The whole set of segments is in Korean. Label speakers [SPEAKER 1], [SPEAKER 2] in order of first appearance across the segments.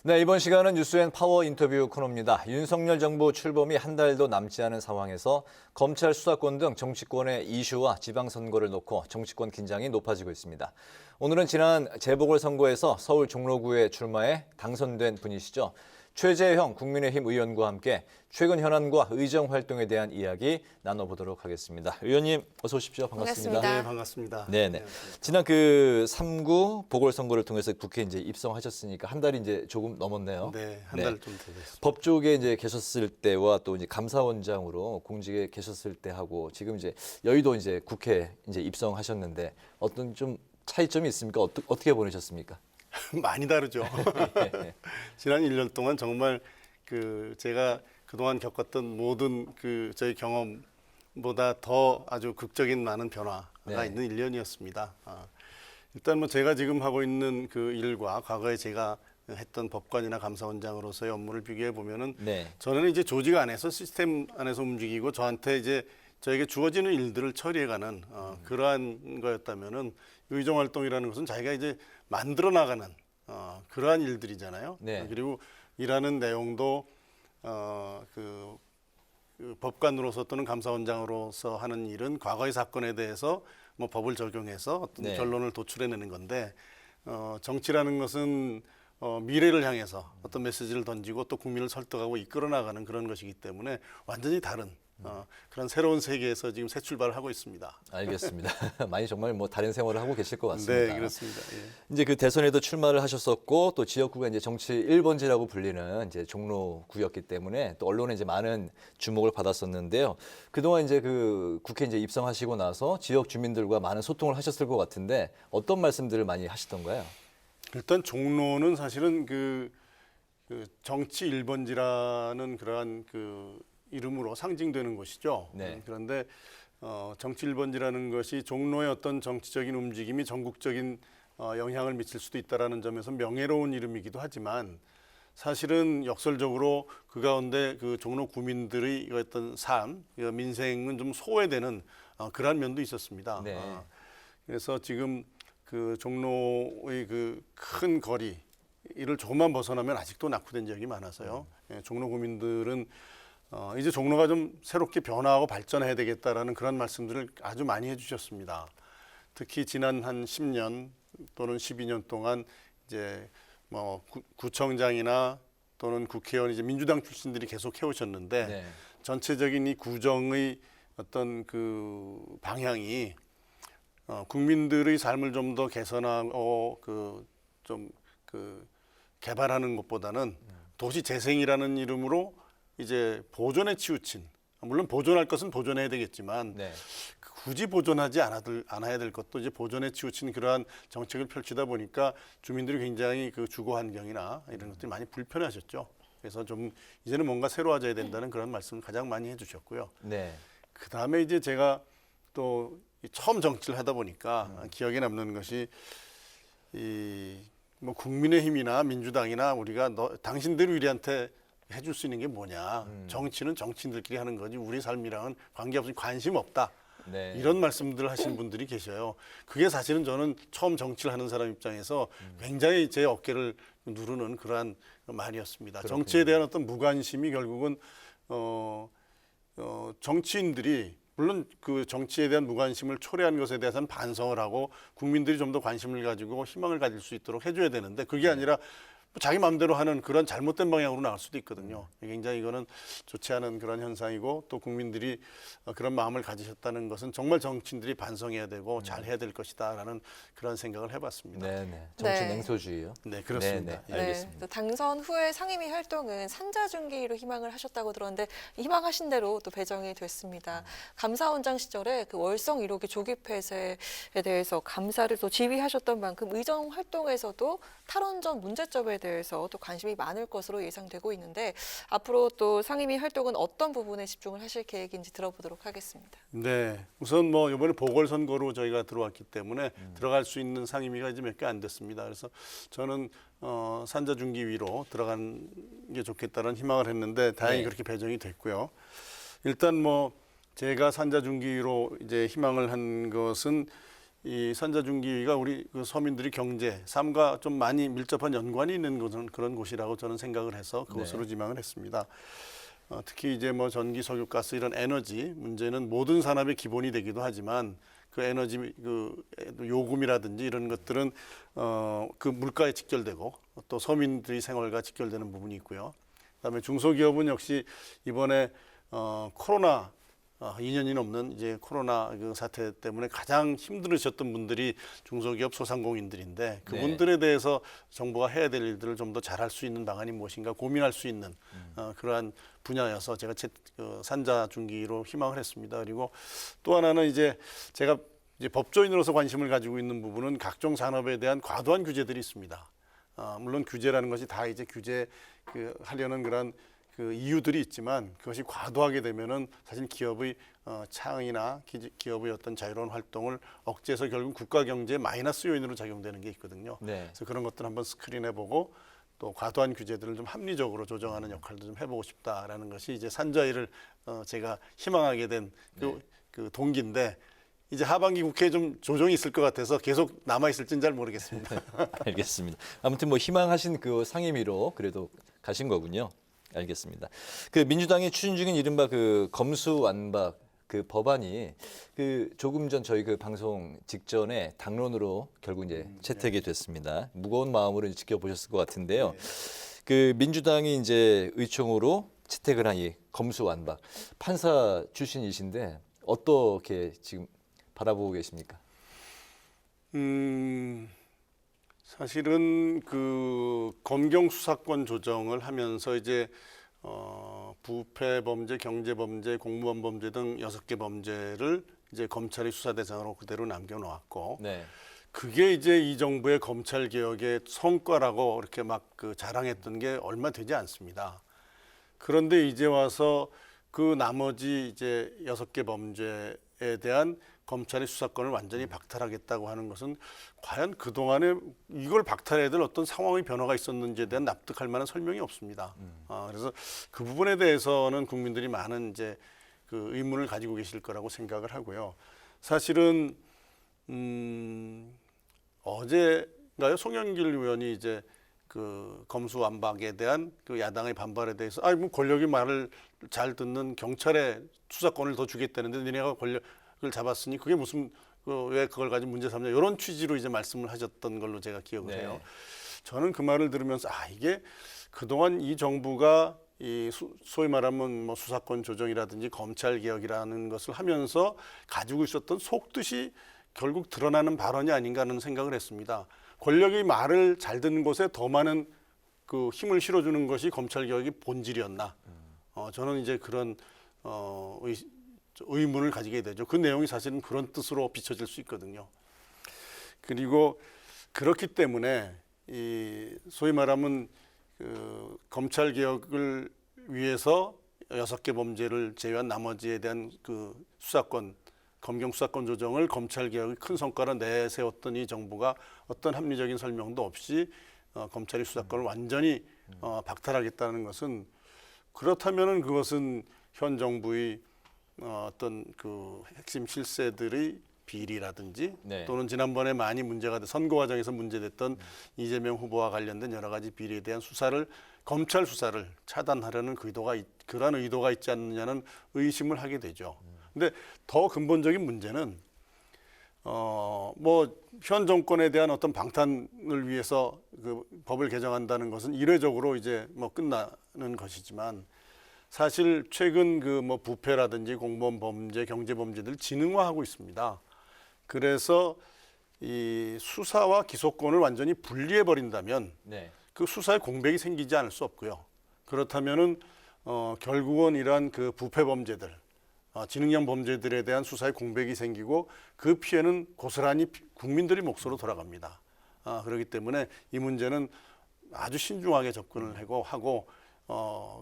[SPEAKER 1] 네, 이번 시간은 뉴스엔 파워 인터뷰 코너입니다. 윤석열 정부 출범이 한 달도 남지 않은 상황에서 검찰 수사권 등 정치권의 이슈와 지방선거를 놓고 정치권 긴장이 높아지고 있습니다. 오늘은 지난 재보궐선거에서 서울 종로구에 출마해 당선된 분이시죠. 최재형 국민의힘 의원과 함께 최근 현안과 의정 활동에 대한 이야기 나눠보도록 하겠습니다. 의원님 어서 오십시오. 반갑습니다.
[SPEAKER 2] 네, 반갑습니다.
[SPEAKER 1] 네네. 지난 그 3구 보궐선거를 통해서 국회에 이제 입성하셨으니까 한 달이 이제 조금 넘었네요.
[SPEAKER 2] 네, 한 달 좀 됐습니다.
[SPEAKER 1] 법조계에 이제 계셨을 때와 또 이제 감사원장으로 공직에 계셨을 때 하고 지금 이제 여의도 이제 국회에 이제 입성하셨는데 어떤 좀 차이점이 있습니까? 어떻게 보내셨습니까?
[SPEAKER 2] 많이 다르죠. 지난 1년 동안 정말 제가 그동안 겪었던 모든 저희 경험보다 더 아주 극적인 많은 변화가
[SPEAKER 1] 네.
[SPEAKER 2] 있는 1년이었습니다. 일단 뭐 제가 지금 하고 있는 그 일과 과거에 제가 했던 법관이나 감사원장으로서의 업무를 비교해 보면은
[SPEAKER 1] 네.
[SPEAKER 2] 저는 이제 조직 안에서 시스템 안에서 움직이고 저한테 이제 저에게 주어지는 일들을 처리해가는 그러한 거였다면은 의정 활동이라는 것은 자기가 이제 만들어 나가는 그러한 일들이잖아요.
[SPEAKER 1] 네.
[SPEAKER 2] 그리고 일하는 내용도 그 법관으로서 또는 감사원장으로서 하는 일은 과거의 사건에 대해서 뭐 법을 적용해서 어떤
[SPEAKER 1] 네.
[SPEAKER 2] 결론을 도출해내는 건데 정치라는 것은 미래를 향해서 어떤 메시지를 던지고 또 국민을 설득하고 이끌어 나가는 그런 것이기 때문에 완전히 다른 그런 새로운 세계에서 지금 새 출발을 하고 있습니다.
[SPEAKER 1] 알겠습니다. 많이 정말 뭐 다른 생활을 하고 계실 것 같습니다.
[SPEAKER 2] 네, 그렇습니다. 예.
[SPEAKER 1] 이제 그 대선에도 출마를 하셨었고 또 지역구가 이제 정치 1번지라고 불리는 이제 종로구였기 때문에 또 언론에 이제 많은 주목을 받았었는데요. 그동안 이제 그 국회 이제 입성하시고 나서 지역 주민들과 많은 소통을 하셨을 것 같은데 어떤 말씀들을 많이 하시던가요?
[SPEAKER 2] 일단 종로는 사실은 정치 1번지라는 그러한 이름으로 상징되는 곳이죠.
[SPEAKER 1] 네.
[SPEAKER 2] 그런데 정치 1번지라는 것이 종로의 어떤 정치적인 움직임이 전국적인 영향을 미칠 수도 있다라는 점에서 명예로운 이름이기도 하지만 사실은 역설적으로 그 가운데 그 종로 구민들의 어떤 삶, 민생은 좀 소외되는 그러한 면도 있었습니다.
[SPEAKER 1] 네.
[SPEAKER 2] 그래서 지금 그 종로의 그 큰 거리 이를 조금만 벗어나면 아직도 낙후된 지역이 많아서요. 예, 종로 구민들은 이제 종로가 좀 새롭게 변화하고 발전해야 되겠다라는 그런 말씀들을 아주 많이 해주셨습니다. 특히 지난 한 10년 또는 12년 동안 이제 뭐 구청장이나 또는 국회의원 이제 민주당 출신들이 계속 해오셨는데
[SPEAKER 1] 네.
[SPEAKER 2] 전체적인 이 구정의 어떤 그 방향이 국민들의 삶을 좀 더 개선하고 개발하는 것보다는 도시 재생이라는 이름으로 이제 보존에 치우친, 물론 보존할 것은 보존해야 되겠지만
[SPEAKER 1] 네.
[SPEAKER 2] 굳이 보존하지 않아야 될 것도 이제 보존에 치우친 그러한 정책을 펼치다 보니까 주민들이 굉장히 그 주거 환경이나 이런 것들이 많이 불편하셨죠. 그래서 좀 이제는 뭔가 새로워져야 된다는 그런 말씀을 가장 많이 해주셨고요.
[SPEAKER 1] 네.
[SPEAKER 2] 그 다음에 이제 제가 또 처음 정치를 하다 보니까 기억에 남는 것이 뭐 국민의힘이나 민주당이나 우리가 당신들이 우리한테 해줄 수 있는 게 뭐냐. 정치는 정치인들끼리 하는 거지 우리 삶이랑은 관계없이 관심 없다.
[SPEAKER 1] 네.
[SPEAKER 2] 이런 말씀들을 하시는 분들이 계셔요. 그게 사실은 저는 처음 정치를 하는 사람 입장에서 굉장히 제 어깨를 누르는 그러한 말이었습니다.
[SPEAKER 1] 그렇군요.
[SPEAKER 2] 정치에 대한 어떤 무관심이 결국은 정치인들이 물론 그 정치에 대한 무관심을 초래한 것에 대해서는 반성을 하고 국민들이 좀 더 관심을 가지고 희망을 가질 수 있도록 해줘야 되는데 그게 아니라 자기 마음대로 하는 그런 잘못된 방향으로 나갈 수도 있거든요. 굉장히 이거는 좋지 않은 그런 현상이고 또 국민들이 그런 마음을 가지셨다는 것은 정말 정치인들이 반성해야 되고 잘해야 될 것이다라는 그런 생각을 해봤습니다.
[SPEAKER 1] 네. 정치
[SPEAKER 3] 네.
[SPEAKER 1] 냉소주의요.
[SPEAKER 2] 네, 그렇습니다.
[SPEAKER 1] 네. 알겠습니다.
[SPEAKER 3] 또 당선 후에 상임위 활동은 산자중기로 희망을 하셨다고 들었는데 희망하신 대로 또 배정이 됐습니다. 감사원장 시절에 그 월성 1호기 조기 폐쇄에 대해서 감사를 또 지휘하셨던 만큼 의정 활동에서도 탈원전 문제점에 대해서 또 관심이 많을 것으로 예상되고 있는데 앞으로 또 상임위 활동은 어떤 부분에 집중을 하실 계획인지 들어보도록 하겠습니다.
[SPEAKER 2] 네, 우선 뭐 이번에 보궐선거로 저희가 들어왔기 때문에 들어갈 수 있는 상임위가 이제 몇 개 안 됐습니다. 그래서 저는 산자중기위로 들어간 게 좋겠다는 희망을 했는데 다행히
[SPEAKER 1] 네.
[SPEAKER 2] 그렇게 배정이 됐고요. 일단 뭐 제가 산자중기위로 이제 희망을 한 것은 이 산자중기가 우리 그 서민들이 경제, 삶과 좀 많이 밀접한 연관이 있는 그런 곳이라고 저는 생각을 해서 그곳으로 지명을 했습니다. 특히 이제 뭐 전기, 석유, 가스 이런 에너지 문제는 모든 산업의 기본이 되기도 하지만 그 에너지 그 요금이라든지 이런 것들은 그 물가에 직결되고 또 서민들의 생활과 직결되는 부분이 있고요. 그다음에 중소기업은 역시 이번에 코로나 2년이 넘는 이제 코로나 그 사태 때문에 가장 힘들으셨던 분들이 중소기업 소상공인들인데 그분들에 대해서 정부가 해야 될 일들을 좀 더 잘할 수 있는 방안이 무엇인가 고민할 수 있는 그러한 분야여서 제가 산자중기로 희망을 했습니다. 그리고 또 하나는 이제 제가 이제 법조인으로서 관심을 가지고 있는 부분은 각종 산업에 대한 과도한 규제들이 있습니다. 물론 규제라는 것이 다 이제 하려는 그런 그 이유들이 있지만 그것이 과도하게 되면은 사실 기업의 창의나 기업의 어떤 자유로운 활동을 억제해서 결국 국가 경제의 마이너스 요인으로 작용되는 게 있거든요.
[SPEAKER 1] 네.
[SPEAKER 2] 그래서 그런 것들 한번 스크린해보고 또 과도한 규제들을 좀 합리적으로 조정하는 역할도 좀 해보고 싶다라는 것이 이제 산자위를 제가 희망하게 된 그 동기인데 이제 하반기 국회에 좀 조정이 있을 것 같아서 계속 남아 있을지는 잘 모르겠습니다.
[SPEAKER 1] 알겠습니다. 아무튼 뭐 희망하신 그 상임위로 그래도 가신 거군요. 알겠습니다. 그 민주당이 추진 중인 이른바 그 검수완박 그 법안이 그 조금 전 저희 그 방송 직전에 당론으로 결국 이제 채택이 됐습니다. 무거운 마음으로 이제 지켜보셨을 것 같은데요. 그 민주당이 이제 의총으로 채택을 한 이 검수완박 판사 출신이신데 어떻게 지금 바라보고 계십니까?
[SPEAKER 2] 사실은 그 검경 수사권 조정을 하면서 이제 부패 범죄, 경제 범죄, 공무원 범죄 등 6개 범죄를 이제 검찰이 수사 대상으로 그대로 남겨놓았고
[SPEAKER 1] 네.
[SPEAKER 2] 그게 이제 이 정부의 검찰 개혁의 성과라고 이렇게 막 그 자랑했던 게 얼마 되지 않습니다. 그런데 이제 와서 그 나머지 이제 6개 범죄에 대한 검찰의 수사권을 완전히 박탈하겠다고 하는 것은 과연 그동안에 이걸 박탈해야 될 어떤 상황의 변화가 있었는지에 대한 납득할 만한 설명이 없습니다. 그래서 그 부분에 대해서는 국민들이 많은 이제 그 의문을 가지고 계실 거라고 생각을 하고요. 사실은 어제인가요? 송영길 의원이 이제 그 검수완박에 대한 그 야당의 반발에 대해서 뭐 권력이 말을 잘 듣는 경찰에 수사권을 더 주겠다는데 니네가 권력을 잡았으니 그게 무슨 왜 그걸 가지고 문제 삼냐 이런 취지로 이제 말씀을 하셨던 걸로 제가 기억을 해요. 저는 그 말을 들으면서 이게 그동안 이 정부가 이 소위 말하면 뭐 수사권 조정이라든지 검찰 개혁이라는 것을 하면서 가지고 있었던 속뜻이 결국 드러나는 발언이 아닌가 하는 생각을 했습니다. 권력의 말을 잘 듣는 곳에 더 많은 그 힘을 실어주는 것이 검찰 개혁의 본질이었나? 저는 이제 그런 의문을 가지게 되죠. 그 내용이 사실은 그런 뜻으로 비춰질 수 있거든요. 그리고 그렇기 때문에 이 소위 말하면 그 검찰 개혁을 위해서 6개 범죄를 제외한 나머지에 대한 그 수사권 검경 수사권 조정을 검찰 개혁의 큰 성과로 내세웠던 이 정부가 어떤 합리적인 설명도 없이 검찰의 수사권을 완전히 박탈하겠다는 것은 그렇다면은 그것은 현 정부의 어떤 그 핵심 실세들의 비리라든지 또는 지난번에 많이 문제가 돼 선거 과정에서 문제됐던 이재명 후보와 관련된 여러 가지 비리에 대한 수사를 검찰 수사를 차단하려는 그러한 의도가 있지 않느냐는 의심을 하게 되죠. 근데 더 근본적인 문제는 뭐 현 정권에 대한 어떤 방탄을 위해서 그 법을 개정한다는 것은 이례적으로 이제 뭐 끝나는 것이지만 사실 최근 그 뭐 부패라든지 공무원 범죄, 경제 범죄들 진흥화하고 있습니다. 그래서 이 수사와 기소권을 완전히 분리해 버린다면 그 수사에 공백이 생기지 않을 수 없고요. 그렇다면은 결국은 이러한 그 부패 범죄들 지능형 범죄들에 대한 수사에 공백이 생기고 그 피해는 고스란히 국민들의 몫으로 돌아갑니다. 그렇기 때문에 이 문제는 아주 신중하게 접근을 하고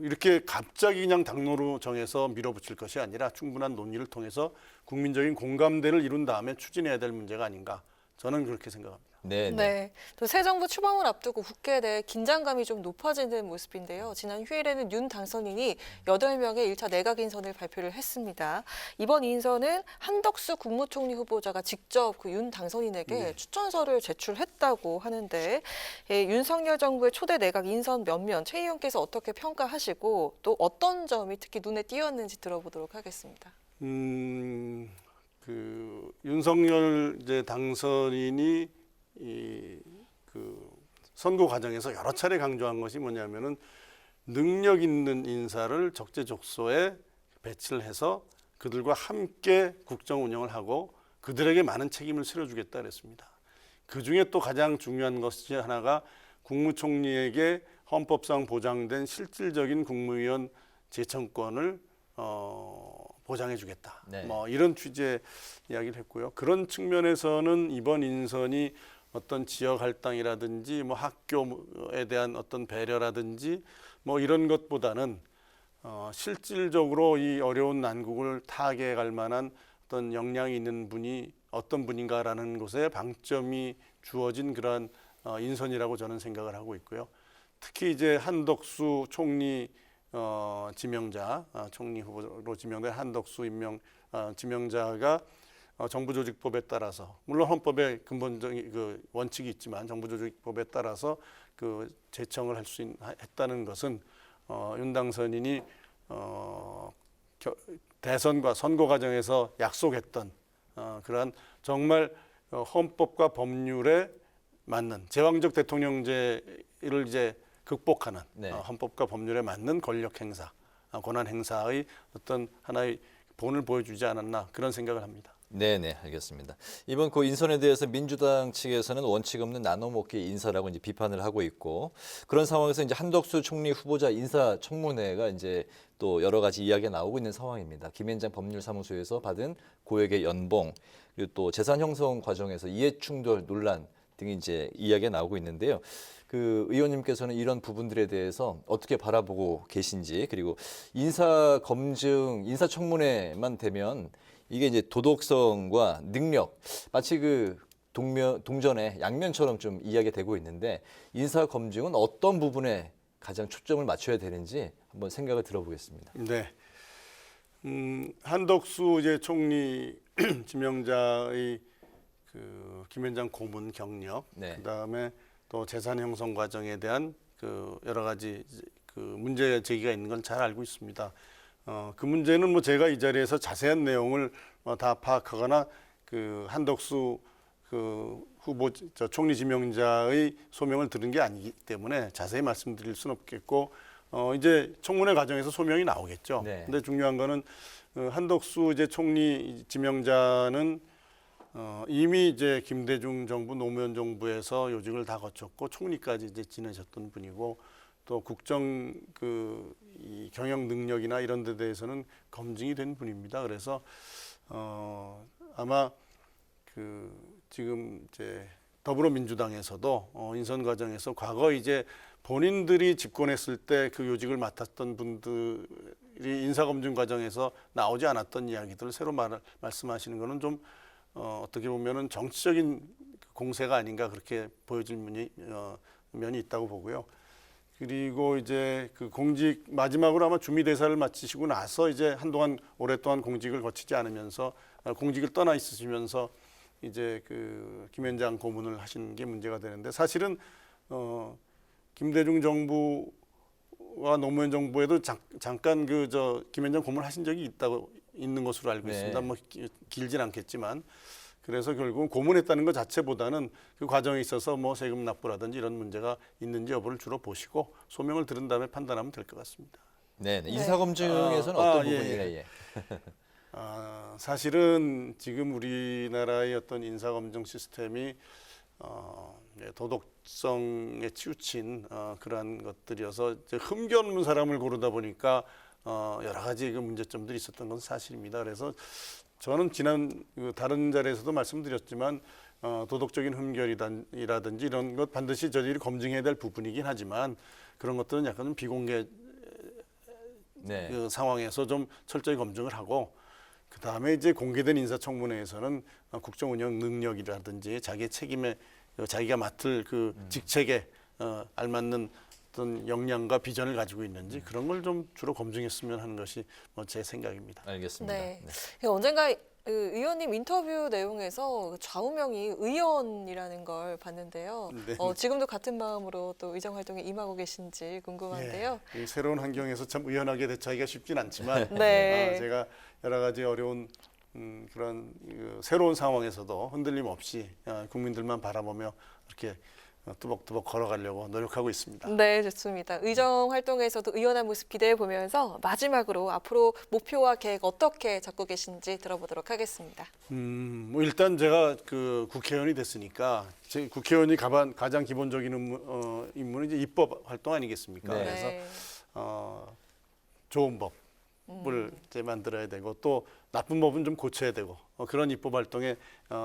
[SPEAKER 2] 이렇게 갑자기 그냥 당로로 정해서 밀어붙일 것이 아니라 충분한 논의를 통해서 국민적인 공감대를 이룬 다음에 추진해야 될 문제가 아닌가 저는 그렇게 생각합니다.
[SPEAKER 1] 네, 네.
[SPEAKER 3] 네. 또 새 정부 출범을 앞두고 국회에 대해 긴장감이 좀 높아지는 모습인데요. 지난 휴일에는 윤 당선인이 8명의 1차 내각 인선을 발표를 했습니다. 이번 인선은 한덕수 국무총리 후보자가 직접 그 윤 당선인에게 추천서를 제출했다고 하는데 윤석열 정부의 초대 내각 인선 면면 최 의원께서 어떻게 평가하시고 또 어떤 점이 특히 눈에 띄었는지 들어보도록 하겠습니다.
[SPEAKER 2] 그 윤석열 이제 당선인이 그 선거 과정에서 여러 차례 강조한 것이 뭐냐면은 능력 있는 인사를 적재적소에 배치를 해서 그들과 함께 국정 운영을 하고 그들에게 많은 책임을 실어주겠다 그랬습니다. 그 중에 또 가장 중요한 것이 하나가 국무총리에게 헌법상 보장된 실질적인 국무위원 제청권을 보장해주겠다.
[SPEAKER 1] 네.
[SPEAKER 2] 뭐 이런 취지의 이야기를 했고요. 그런 측면에서는 이번 인선이 어떤 지역 할당이라든지 뭐 학교에 대한 어떤 배려라든지 뭐 이런 것보다는 실질적으로 이 어려운 난국을 타개할 만한 어떤 역량이 있는 분이 어떤 분인가라는 것에 방점이 주어진 그러한 인선이라고 저는 생각을 하고 있고요. 특히 이제 한덕수 총리 지명자, 총리 후보로 지명된 한덕수 지명자가 정부조직법에 따라서 물론 헌법에 근본적인 그 원칙이 있지만 정부조직법에 따라서 그 제청을 할 수 했다는 것은 윤 당선인이 대선과 선거 과정에서 약속했던 그러한 정말 헌법과 법률에 맞는 제왕적 대통령제를 이제 극복하는
[SPEAKER 1] 네.
[SPEAKER 2] 헌법과 법률에 맞는 권력 행사, 권한 행사의 어떤 하나의 본을 보여주지 않았나 그런 생각을 합니다.
[SPEAKER 1] 네, 네, 알겠습니다. 이번 그 인선에 대해서 민주당 측에서는 원칙 없는 나눠먹기 인사라고 이제 비판을 하고 있고 그런 상황에서 이제 한덕수 총리 후보자 인사 청문회가 이제 또 여러 가지 이야기가 나오고 있는 상황입니다. 김앤장 법률사무소에서 받은 고액의 연봉 그리고 또 재산 형성 과정에서 이해충돌 논란 등이 이제 이야기가 나오고 있는데요. 그 의원님께서는 이런 부분들에 대해서 어떻게 바라보고 계신지 그리고 인사 검증, 인사 청문회만 되면 이게 이제 도덕성과 능력 마치 그 동전의 양면처럼 좀 이야기가 되고 있는데 인사 검증은 어떤 부분에 가장 초점을 맞춰야 되는지 한번 생각을 들어보겠습니다.
[SPEAKER 2] 네, 한덕수 이제 총리 지명자의 그 김앤장 고문 경력,
[SPEAKER 1] 네.
[SPEAKER 2] 그다음에 또 재산 형성 과정에 대한 그 여러 가지 그 문제 제기가 있는 건 잘 알고 있습니다. 그 문제는 뭐 제가 이 자리에서 자세한 내용을 다 파악하거나 그 한덕수 그 후보 총리 지명자의 소명을 들은 게 아니기 때문에 자세히 말씀드릴 수는 없겠고 이제 청문회 과정에서 소명이 나오겠죠.
[SPEAKER 1] 네.
[SPEAKER 2] 근데 중요한 거는 한덕수 이제 총리 지명자는 이미 이제 김대중 정부 노무현 정부에서 요직을 다 거쳤고 총리까지 이제 지내셨던 분이고 또 국정 이 경영 능력이나 이런 데 대해서는 검증이 된 분입니다. 그래서 아마 그 지금 이제 더불어민주당에서도 인선 과정에서 과거 이제 본인들이 집권했을 때 그 요직을 맡았던 분들이 인사검증 과정에서 나오지 않았던 이야기들을 새로 말씀하시는 거는 좀 어떻게 보면은 정치적인 공세가 아닌가 그렇게 보여질 면이 있다고 보고요. 그리고 이제 그 공직 마지막으로 아마 주미대사를 마치시고 나서 이제 한동안 오랫동안 공직을 거치지 않으면서 공직을 떠나 있으시면서 이제 그 김앤장 고문을 하신 게 문제가 되는데 사실은 김대중 정부와 노무현 정부에도 잠깐 김앤장 고문을 하신 적이 있는 것으로 알고 있습니다.
[SPEAKER 1] 네.
[SPEAKER 2] 뭐 길진 않겠지만 그래서 결국은 고문했다는 것 자체보다는 그 과정에 있어서 뭐 세금 납부라든지 이런 문제가 있는지 여부를 주로 보시고 소명을 들은 다음에 판단하면 될 것 같습니다.
[SPEAKER 1] 네, 네. 인사 검증에서는 어떤 부분이에요?
[SPEAKER 2] 사실은 지금 우리나라의 어떤 인사 검증 시스템이 도덕성에 치우친 그러한 것들이어서 이제 흠결없는 사람을 고르다 보니까 여러 가지 그 문제점들이 있었던 건 사실입니다. 그래서 저는 지난 다른 자리에서도 말씀드렸지만 도덕적인 흠결이라든지 이런 것 반드시 저희들이 검증해야 될 부분이긴 하지만 그런 것들은 약간 좀 비공개
[SPEAKER 1] 네.
[SPEAKER 2] 그 상황에서 좀 철저히 검증을 하고 그 다음에 이제 공개된 인사청문회에서는 국정 운영 능력이라든지 자기의 책임에 자기가 맡을 그 직책에 알맞는 어떤 역량과 비전을 가지고 있는지 그런 걸 좀 주로 검증했으면 하는 것이 뭐 제 생각입니다.
[SPEAKER 1] 알겠습니다.
[SPEAKER 3] 네. 언젠가 의원님 인터뷰 내용에서 좌우명이 의원이라는 걸 봤는데요.
[SPEAKER 2] 네.
[SPEAKER 3] 지금도 같은 마음으로 또 의정 활동에 임하고 계신지 궁금한데요.
[SPEAKER 2] 예, 이 새로운 환경에서 참 의연하게 대처하기가 쉽진 않지만
[SPEAKER 3] 네.
[SPEAKER 2] 제가 여러 가지 어려운 그런 새로운 상황에서도 흔들림 없이 국민들만 바라보며 이렇게 뚜벅뚜벅 걸어가려고 노력하고 있습니다.
[SPEAKER 3] 네, 좋습니다. 의정 활동에서도 의연한 모습 기대해 보면서 마지막으로 앞으로 목표와 계획 어떻게 잡고 계신지 들어보도록 하겠습니다.
[SPEAKER 2] 뭐 일단 제가 그 국회의원이 됐으니까 제 국회의원이 가장 기본적인 임무는 이제 입법 활동 아니겠습니까?
[SPEAKER 1] 네.
[SPEAKER 2] 그래서 좋은 법을 이제 만들어야 되고 또 나쁜 법은 좀 고쳐야 되고 그런 입법 활동에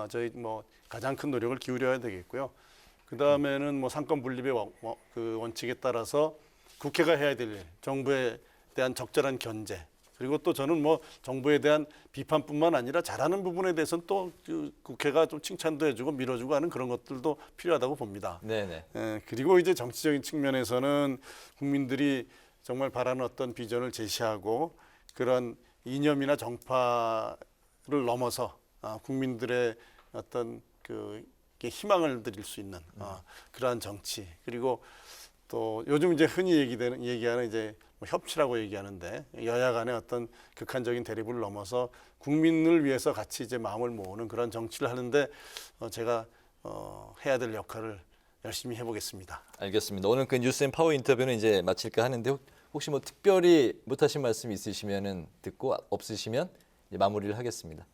[SPEAKER 2] 저희 뭐 가장 큰 노력을 기울여야 되겠고요. 그 다음에는 뭐 상권 분립의 그 원칙에 따라서 국회가 해야 될 일, 정부에 대한 적절한 견제, 그리고 또 저는 뭐 정부에 대한 비판뿐만 아니라 잘하는 부분에 대해서는 또 그 국회가 좀 칭찬도 해주고 밀어주고 하는 그런 것들도 필요하다고 봅니다.
[SPEAKER 1] 네네.
[SPEAKER 2] 그리고 이제 정치적인 측면에서는 국민들이 정말 바라는 어떤 비전을 제시하고 그런 이념이나 정파를 넘어서 국민들의 어떤 그 희망을 드릴 수 있는 그러한 정치, 그리고 또 요즘 이제 흔히 얘기하는 이제 뭐 협치라고 얘기하는데 여야 간의 어떤 극한적인 대립을 넘어서 국민을 위해서 같이 이제 마음을 모으는 그런 정치를 하는데 제가 해야 될 역할을 열심히 해보겠습니다.
[SPEAKER 1] 알겠습니다. 오늘 그 뉴스앤 파워 인터뷰는 이제 마칠까 하는데 혹시 뭐 특별히 못하신 말씀 있으시면은 듣고 없으시면 이제 마무리를 하겠습니다.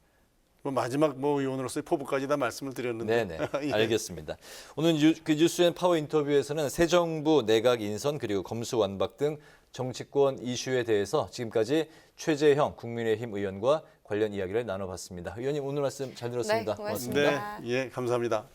[SPEAKER 2] 뭐 마지막 뭐 의원으로서의 포부까지 다 말씀을 드렸는데.
[SPEAKER 1] 네네.
[SPEAKER 2] 예.
[SPEAKER 1] 알겠습니다. 오늘 그 뉴스앤 파워 인터뷰에서는 새 정부 내각 인선 그리고 검수완박 등 정치권 이슈에 대해서 지금까지 최재형 국민의힘 의원과 관련 이야기를 나눠봤습니다. 의원님 오늘 말씀 잘 들었습니다.
[SPEAKER 3] 네, 고맙습니다.
[SPEAKER 2] 네, 예, 감사합니다.